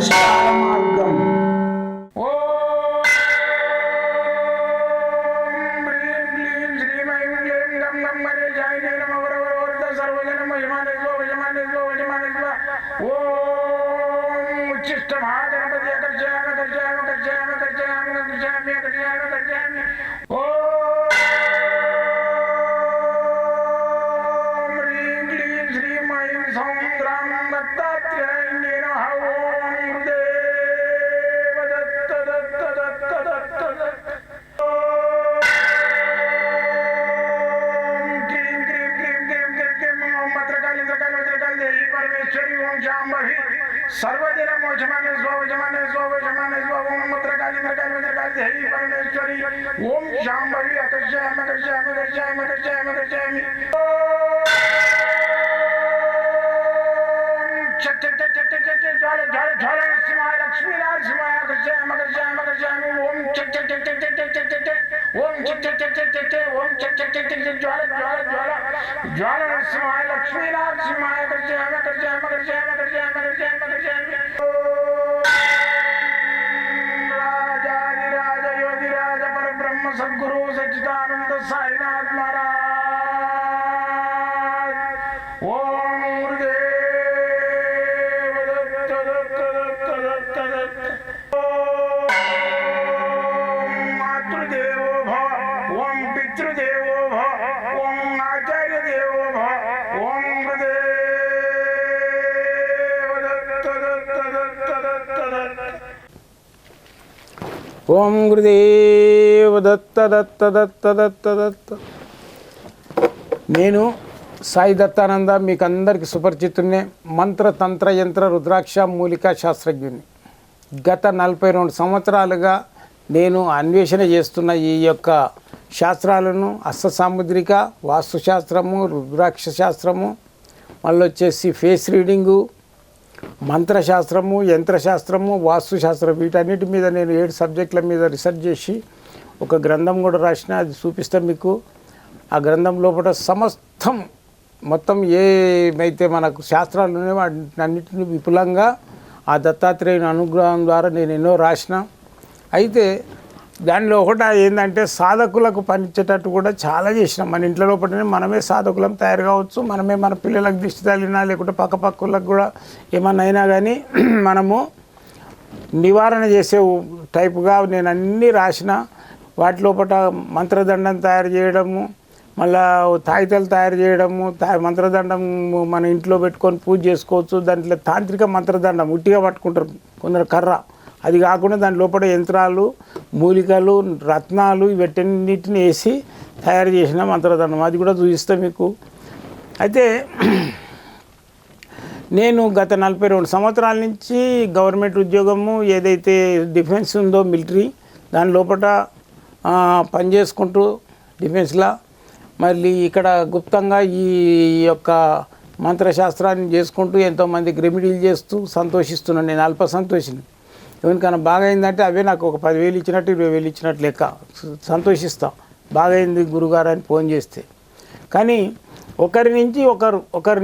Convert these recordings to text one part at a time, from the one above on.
పరిష్కార మార్గం. सर्वदिन मोचमाने स्वजमाने स्वजमाने स्वम मत्रकाली मत्रकाली मत्रकाली देवी परमेश्वरी ओम शांभवी अकर्षयामि अकर्षयामि अकर्षयामि अकर्षयामि अकर्षयामि चट चट चट चट चट ज्वाल ज्वाल ज्वाल नरसिंहाय लक्ष्मी नरसिंहाय अकर्षयामि अकर्षयामि अकर्षयामि ओम चट चट चट चट चट चट चट ओम चट चट चट चट चट ओम चट चट चट चट ज्वाल ज्वाल ज्वाल ज्वाल नरसिंहाय लक्ष्मी नरसिंहाय अकर्षयामि अकर्षयामि अकर्षयामि अकर्षयामि अकर्षयामि अकर्षयामि राजाधिराज योगिराज परब्रह्म सद्गुरु सच्चिदानंद साईनाथ महाराज ओम गुरुदेव दत्त दत्त दत्त दत्त दत्त ओम मातृदेवो भव ओम पितृदेवो भव ओम आचार्य देवो भव ओम गुरुदेव दत्त दत्त दत्त दत्त दत्त ఓం గురుదేవ దత్త దత్త దత్త దత్త దత్త. నేను సాయి దత్తానంద, మీకు అందరికీ సుపరిచితున్నే. మంత్ర తంత్ర యంత్ర రుద్రాక్ష మూలికా శాస్త్రజ్ఞుని. గత 42 సంవత్సరాలుగా నేను అన్వేషణ చేస్తున్న ఈ యొక్క శాస్త్రాలను హస్త సాముద్రిక, వాస్తుశాస్త్రము, రుద్రాక్ష శాస్త్రము, మళ్ళీ వచ్చేసి ఫేస్ రీడింగు, మంత్రశాస్త్రము, యంత్రశాస్త్రము, వాస్తుశాస్త్రం, వీటన్నిటి మీద నేను 7 సబ్జెక్టుల మీద రీసెర్చ్ చేసి ఒక గ్రంథం కూడా రాసిన. అది చూపిస్తాను మీకు. ఆ గ్రంథం లోపల సమస్తం మొత్తం ఏమైతే మనకు శాస్త్రాలు ఉన్నాయో వాటన్నిటిని విపులంగా ఆ దత్తాత్రేయుని అనుగ్రహం ద్వారా నేను ఎన్నో రాసిన. అయితే దానిలో ఒకటి ఏంటంటే సాధకులకు పనిచేటట్టు కూడా చాలా చేసినాం. మన ఇంట్లో లోపలనే మనమే సాధకులం తయారు కావచ్చు, మనమే మన పిల్లలకు దిష్టి తగిలినా లేకుంటే పక్కపక్కలకు కూడా ఏమన్నా అయినా కానీ మనము నివారణ చేసే టైపుగా నేను అన్నీ రాసిన. వాటి లోపల మంత్రదండం తయారు చేయడము, మళ్ళా తాయితలు తయారు చేయడము, మంత్రదండం మన ఇంట్లో పెట్టుకొని పూజ చేసుకోవచ్చు. దాంట్లో తాంత్రిక మంత్రదండం ఉట్టిగా పట్టుకుంటారు కొందరు కర్ర, అది కాకుండా దాని లోపల యంత్రాలు, మూలికలు, రత్నాలు వీటన్నిటిని వేసి తయారు చేసిన మంత్రదండం, అది కూడా చూపిస్తాను మీకు. అయితే నేను గత 42 సంవత్సరాల నుంచి గవర్నమెంట్ ఉద్యోగము ఏదైతే డిఫెన్స్ ఉందో మిలిటరీ, దాని లోపల పనిచేసుకుంటూ డిఫెన్స్లో మళ్ళీ ఇక్కడ గుప్తంగా ఈ యొక్క మంత్రశాస్త్రాన్ని చేసుకుంటూ ఎంతోమందికి రెమెడీలు చేస్తూ సంతోషిస్తున్నాను. నేను అల్ప సంతోషిని. ఎవరికైనా బాగా అయిందంటే అవే నాకు ఒక 10,000 ఇచ్చినట్టు 20,000 ఇచ్చినట్టు లెక్క సంతోషిస్తాం. బాగైంది గురుగారు అని ఫోన్ చేస్తే. కానీ ఒకరి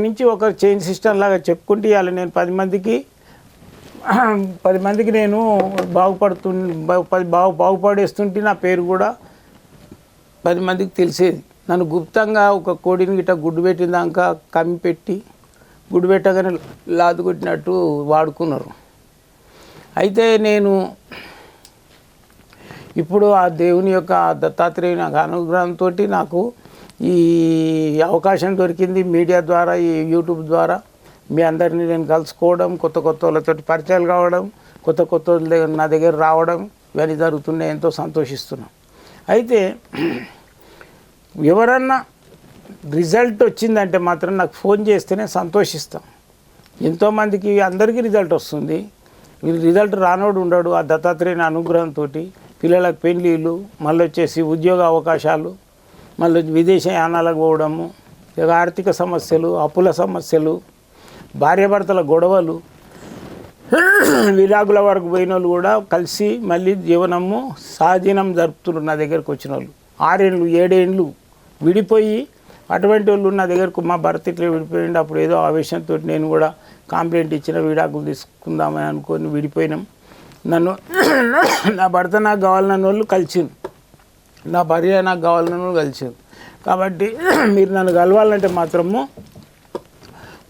నుంచి ఒకరు చైన్ సిస్టమ్ లాగా చెప్పుకుంటే ఇవాళ నేను 10 మందికి నేను బాగుపడేస్తుంటే నా పేరు కూడా 10 మందికి తెలిసేది. నన్ను గుప్తంగా ఒక కోడిని గిట్ట గుడ్డు పెట్టిన దాకా కమ్మి పెట్టి గుడ్డు పెట్టగానే లాదు కొట్టినట్టు వాడుకున్నారు. అయితే నేను ఇప్పుడు ఆ దేవుని యొక్క దత్తాత్రేయుని అనుగ్రహంతో నాకు ఈ అవకాశం దొరికింది. మీడియా ద్వారా, ఈ యూట్యూబ్ ద్వారా మీ అందరినీ నేను కలుసుకోవడం, కొత్త వాళ్ళతో పరిచయాలు కావడం, కొత్త నా దగ్గర రావడం, ఇవన్నీ జరుగుతున్నాయి. ఎంతో సంతోషిస్తున్నాం. అయితే ఎవరన్నా రిజల్ట్ వచ్చిందంటే మాత్రం నాకు ఫోన్ చేస్తేనే సంతోషిస్తాం. ఎంతోమందికి అందరికీ రిజల్ట్ వస్తుంది. రిజల్ట్ రానోడు ఉండడు. ఆ దత్తాత్రేయుని అనుగ్రహంతో పిల్లలకు పెళ్ళిళ్ళు, మళ్ళీ వచ్చేసి ఉద్యోగ అవకాశాలు, మళ్ళీ విదేశయానాలకు పోవడము, ఆర్థిక సమస్యలు, అప్పుల సమస్యలు, భార్యాభర్తల గొడవలు, విడాకుల వరకు పోయిన వాళ్ళు కూడా కలిసి మళ్ళీ జీవనము సహజీవనం జరుపుతున్నారు. నా దగ్గరకు వచ్చిన వాళ్ళు 6 ఏళ్ళు 7 ఏళ్ళు విడిపోయి అటువంటి వాళ్ళు నా దగ్గరకు, మా భర్త ఇట్లా విడిపోయింది, అప్పుడు ఏదో ఆవేశంతో నేను కూడా కంప్లైంట్ ఇచ్చిన విడాకులు తీసుకుందామని అనుకొని విడిపోయినాం. నన్ను నా భర్త నాకు కావాలన్న వాళ్ళు కలిసింది, నా భార్య నాకు కావాలన్న వాళ్ళు కలిసింది. కాబట్టి మీరు నన్ను కలవాలంటే మాత్రము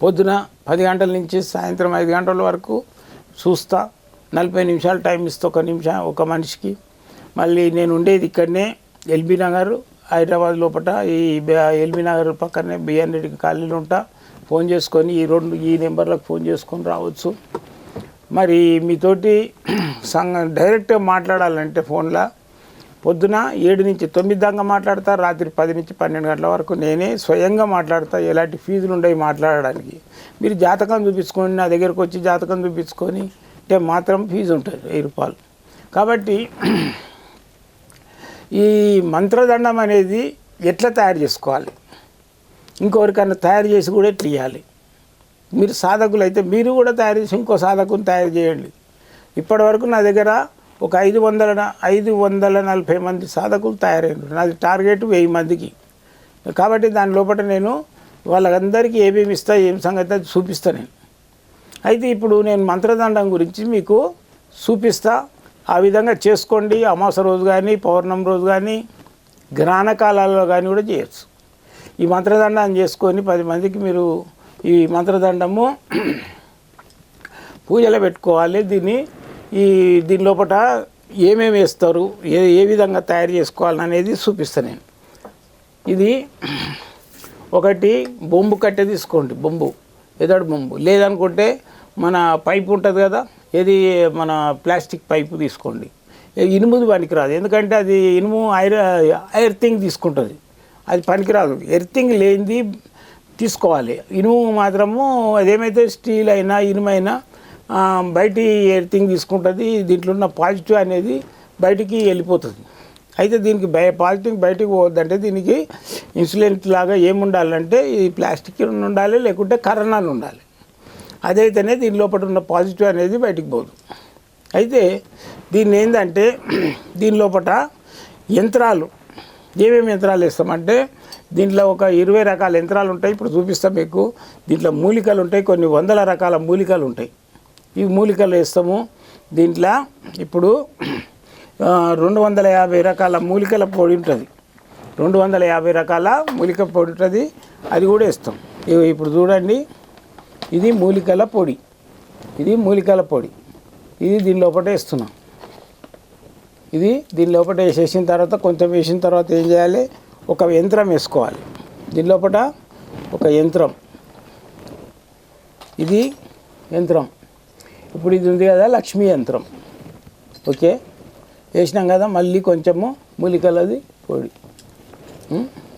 పొద్దున 10 గంటల నుంచి సాయంత్రం 5 గంటల వరకు చూస్తా. 40 నిమిషాలు టైం ఇస్తా, ఒక మనిషికి. మళ్ళీ నేను ఉండేది ఇక్కడనే ఎల్బీ నగర్, హైదరాబాద్ లోపల. ఈ ఎల్బీ నగర్ పక్కనే బిఎన్ రెడ్డి కాలనీలో ఉంటా. ఫోన్ చేసుకొని ఈ నెంబర్లకు ఫోన్ చేసుకొని రావచ్చు. మరి మీతోటి డైరెక్ట్గా మాట్లాడాలంటే ఫోన్లో పొద్దున 7 నుంచి 9 దాకా మాట్లాడతా, రాత్రి 10 నుంచి 12 గంటల వరకు నేనే స్వయంగా మాట్లాడతా. ఎలాంటి ఫీజులు ఉండవు మాట్లాడడానికి. మీరు జాతకం చూపించుకొని నా దగ్గరకు వచ్చి జాతకం చూపించుకొని అంటే మాత్రం ఫీజు ఉంటుంది 1000 రూపాయలు. కాబట్టి ఈ మంత్రదండం అనేది ఎట్లా తయారు చేసుకోవాలి, ఇంకొకరికన్నా తయారు చేసి కూడా ఎట్లా ఇవ్వాలి. మీరు సాధకులు అయితే మీరు కూడా తయారు చేసి ఇంకో సాధకుని తయారు చేయండి. ఇప్పటి వరకు నా దగ్గర ఒక 540 మంది సాధకులు తయారైనారు. నాది టార్గెట్ 1000 మందికి. కాబట్టి దాని లోపల నేను వాళ్ళందరికీ ఏమేమి ఇస్తా, ఏం సంగతి అది చూపిస్తా నేను. అయితే ఇప్పుడు నేను మంత్రదండం గురించి మీకు చూపిస్తా. ఆ విధంగా చేసుకోండి. అమావాస్య రోజు కానీ, పౌర్ణమి రోజు కానీ, గ్రహణ కాలాల్లో కానీ కూడా చేయొచ్చు. ఈ మంత్రదండాన్ని చేసుకొని 10 మందికి మీరు ఈ మంత్రదండము పూజలో పెట్టుకోవాలి. దీని లోపల ఏమేమి వేస్తారు, ఏ విధంగా తయారు చేసుకోవాలని అనేది చూపిస్తాను నేను. ఇది ఒకటి బొంబు కట్టె తీసుకోండి, ఎదడు బొంబు. లేదనుకుంటే మన పైపు ఉంటుంది కదా, ఏది మన ప్లాస్టిక్ పైపు తీసుకోండి. ఇనుముది పనికిరాదు, ఎందుకంటే అది ఇనుము ఎర్తింగ్ తీసుకుంటుంది, అది పనికిరాదు. ఎర్తింగ్ లేనిది తీసుకోవాలి. ఇనుము మాత్రము అదేమైతే స్టీల్ అయినా ఇనుమైనా బయటి ఎర్తింగ్ తీసుకుంటుంది. దీంట్లో ఉన్న పాజిటివ్ అనేది బయటికి వెళ్ళిపోతుంది. అయితే దీనికి పాజిటివ్ బయటికి పోవద్దంటే దీనికి ఇన్సులెంట్ లాగా ఏముండాలంటే ఈ ప్లాస్టిక్ ఉండాలి, లేకుంటే కరోనాలు ఉండాలి. అదైతేనే దీని లోపల ఉన్న పాజిటివ్ అనేది బయటికి పోదు. అయితే దీన్ని ఏంటంటే దీని లోపల యంత్రాలు, ఏమేమి యంత్రాలు వేస్తామంటే దీంట్లో ఒక 20 రకాల యంత్రాలు ఉంటాయి. ఇప్పుడు చూపిస్తాం మీకు. దీంట్లో మూలికలు ఉంటాయి, కొన్ని 100 రకాల మూలికలు ఉంటాయి. ఈ మూలికలు వేస్తాము. దీంట్లో ఇప్పుడు 250 రకాల మూలికల పొడి ఉంటుంది. 250 రకాల మూలిక పొడి ఉంటుంది, అది కూడా వేస్తాం. ఇప్పుడు చూడండి, ఇది మూలికల పొడి, ఇది దీని లోపల వేస్తున్నాం. ఇది దీని లోపల వేసేసిన తర్వాత కొంచెం వేసిన తర్వాత ఏం చేయాలి, ఒక యంత్రం వేసుకోవాలి. దీని లోపల ఒక యంత్రం, ఇది యంత్రం. ఇప్పుడు ఇది ఉంది కదా లక్ష్మీ యంత్రం. ఓకే, వేసినాం కదా. మళ్ళీ కొంచెము మూలికలది పొడి.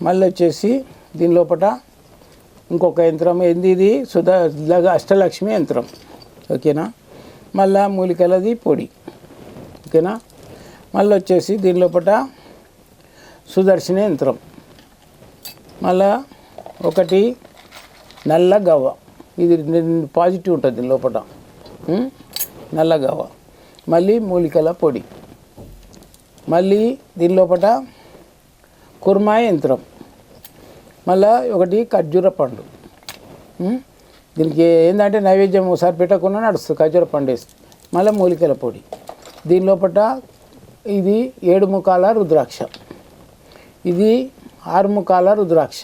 మళ్ళీ వచ్చేసి దీని లోపల ఇంకొక యంత్రం ఏంది, ఇది అష్టలక్ష్మి యంత్రం. ఓకేనా. మళ్ళీ మూలికలది పొడి. ఓకేనా. మళ్ళీ వచ్చేసి దీని లోపల సుదర్శన యంత్రం. మళ్ళా ఒకటి నల్ల గవ్వ, ఇది పాజిటివ్ ఉంటుంది దీని లోపల, నల్ల గవ్వ. మళ్ళీ మూలికల పొడి. మళ్ళీ దీని లోపల కుర్మా యంత్రం. మళ్ళా ఒకటి ఖర్జూర పండు. దీనికి ఏంటంటే నైవేద్యం ఒకసారి పెట్టకుండా నడుస్తుంది ఖర్జూర పండు వేస్తే. మళ్ళీ మూలికల పొడి. దీని లోపల ఇది 7 ముఖాల రుద్రాక్ష, ఇది 6 ముఖాల రుద్రాక్ష,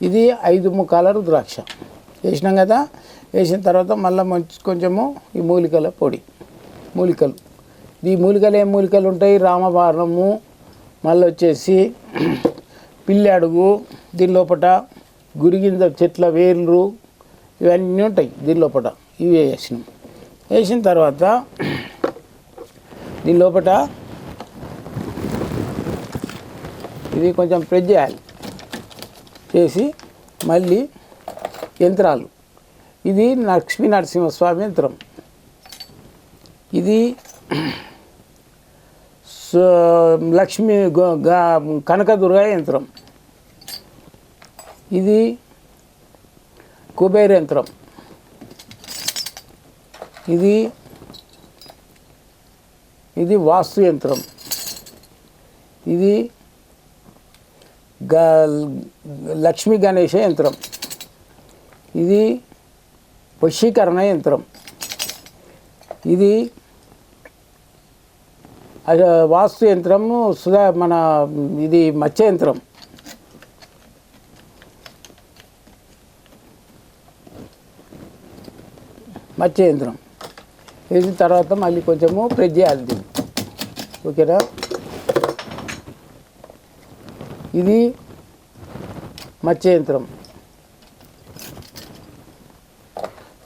ఇది 5 ముఖాల రుద్రాక్ష వేసినాం కదా. వేసిన తర్వాత మళ్ళీ కొంచెము ఈ మూలికల పొడి, మూలికలు. ఈ మూలికలు ఏం మూలికలు ఉంటాయి, రామబాణము, మళ్ళీ వచ్చేసి పిల్లి అడుగు, దీని లోపల గురిగింజ చెట్ల వేర్లు, ఇవన్నీ ఉంటాయి దీని లోపల. ఇవి వేసినాం. వేసిన తర్వాత దీని లోపల ఇది కొంచెం ప్రెస్ చేయాలి. చేసి మళ్ళీ యంత్రాలు, ఇది లక్ష్మీ నరసింహస్వామి యంత్రం, ఇది లక్ష్మీ కనకదుర్గ యంత్రం, ఇది కుబేర యంత్రం, ఇది వాస్తు యంత్రం, ఇది లక్ష్మీ గణేష యంత్రం, ఇది వశీకరణ యంత్రం. ఇది వాస్తు యంత్రము మన ఇది మత్స్య యంత్రం. మత్స్య యంత్రం వేసిన తర్వాత మళ్ళీ కొంచెము ప్రెస్ చేయాలి దీన్ని. ఓకేనా? ఇది మత్స్య యంత్రం.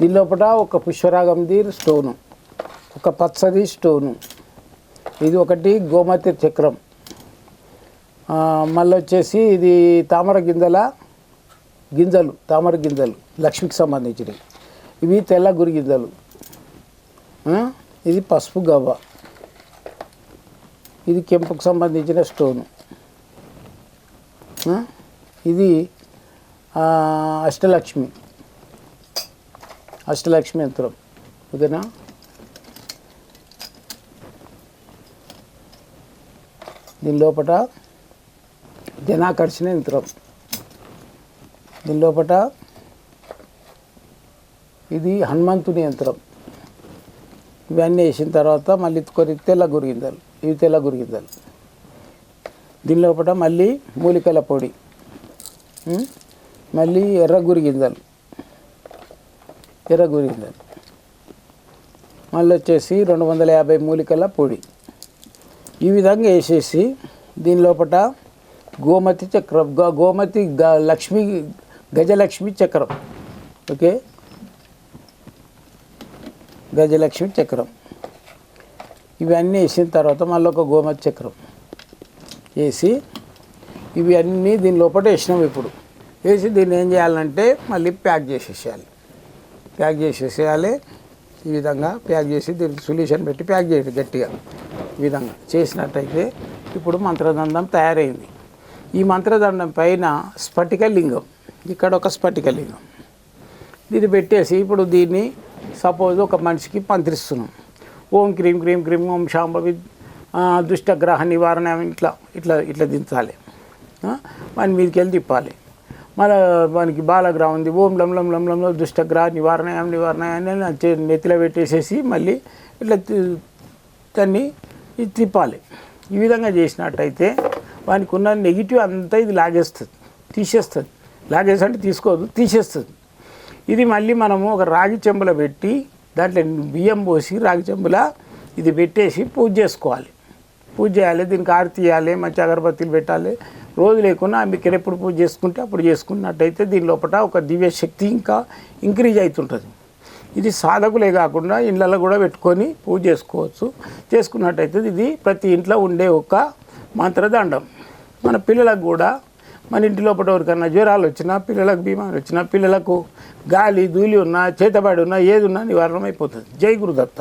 దీని లోపల ఒక పుష్పరాగంది స్టోను, ఒక పచ్చది స్టోను, ఇది ఒకటి గోమతి చక్రం, మళ్ళీ వచ్చేసి ఇది తామర గింజలు లక్ష్మికి సంబంధించినవి. ఇవి తెల్ల గురి గింజలు, ఇది పసుపు గవ్వ, ఇది కెంపుకు సంబంధించిన స్టోను, ఇది అష్టలక్ష్మి యంత్రం. ఓకేనా? దీని లోపల జనాకర్షణ యంత్రం. దీని లోపల ఇది హనుమంతుని యంత్రం. ఇవన్నీ వేసిన తర్వాత మళ్ళీ కొన్ని తెల్ల గురిగిందలు, ఇవి తెల్ల గురిగిందలు. దీని లోపల మళ్ళీ మూలికల పొడి, మళ్ళీ ఎర్ర గురిగిందలు, మళ్ళీ వచ్చేసి 250 మూలికల పొడి. ఈ విధంగా వేసేసి దీని లోపల గోమతి చక్రం, గజలక్ష్మి చక్రం. ఓకే, గజలక్ష్మి చక్రం. ఇవన్నీ వేసిన తర్వాత మళ్ళీ ఒక గోమతి చక్రం వేసి ఇవి అన్నీ దీని లోపల వేసినాం. ఇప్పుడు వేసి దీన్ని ఏం చేయాలంటే మళ్ళీ ప్యాక్ చేసేసేయాలి. ఈ విధంగా ప్యాక్ చేసి దీనికి సొల్యూషన్ పెట్టి ప్యాక్ చేయండి గట్టిగా. ఈ విధంగా చేసినట్టయితే ఇప్పుడు మంత్రదండం తయారైంది. ఈ మంత్రదండం పైన స్ఫటికలింగం, ఇక్కడ ఒక స్ఫటికలింగం, దీన్ని పెట్టేసి ఇప్పుడు దీన్ని సపోజ్ ఒక మనిషికి మంత్రిస్తున్నాం. ఓం క్రీం క్రీం క్రీం ఓం శాంభవి దుష్టగ్రహ నివారణ, ఇట్లా దించాలి. వాని మీదకి వెళ్ళి తిప్పాలి. మళ్ళీ మనకి బాలగ్రహం ఉంది, ఓం లం లం లం లంలో దుష్టగ్రహ నివారణ అని నెత్తిలో పెట్టేసేసి మళ్ళీ ఇట్లా దాన్ని తిప్పాలి. ఈ విధంగా చేసినట్టయితే వానికి ఉన్న నెగిటివ్ అంతా ఇది తీసేస్తుంది. లాగేసి అంటే తీసుకోదు, తీసేస్తుంది. ఇది మళ్ళీ మనము ఒక రాగి చెంబులో పెట్టి దాంట్లో బియ్యం పోసి రాగి చెంబుల ఇది పెట్టేసి పూజ చేయాలి. దీనికి ఆరతి ఇవ్వాలి, మంచి అగరబత్తీలు పెట్టాలి. రోజు లేకుండా మీకు ఎప్పుడు పూజ చేసుకుంటే అప్పుడు చేసుకున్నట్టయితే దీని లోపల ఒక దివ్య శక్తి ఇంకా ఇంక్రీజ్ అవుతుంటుంది. ఇది సాధకులే కాకుండా ఇళ్ళల్లో కూడా పెట్టుకొని పూజ చేసుకున్నట్టయితే ఇది ప్రతి ఇంట్లో ఉండే ఒక మంత్రదండం. మన పిల్లలకు కూడా, మన ఇంటి లోపల ఎవరికన్నా జ్వరాలు వచ్చినా, పిల్లలకు బీమారు వచ్చినా, పిల్లలకు గాలి ధూళి ఉన్నా, చేతబడి ఉన్నా, ఏది ఉన్నా నివారణ అయిపోతుంది. జై గురుదత్త.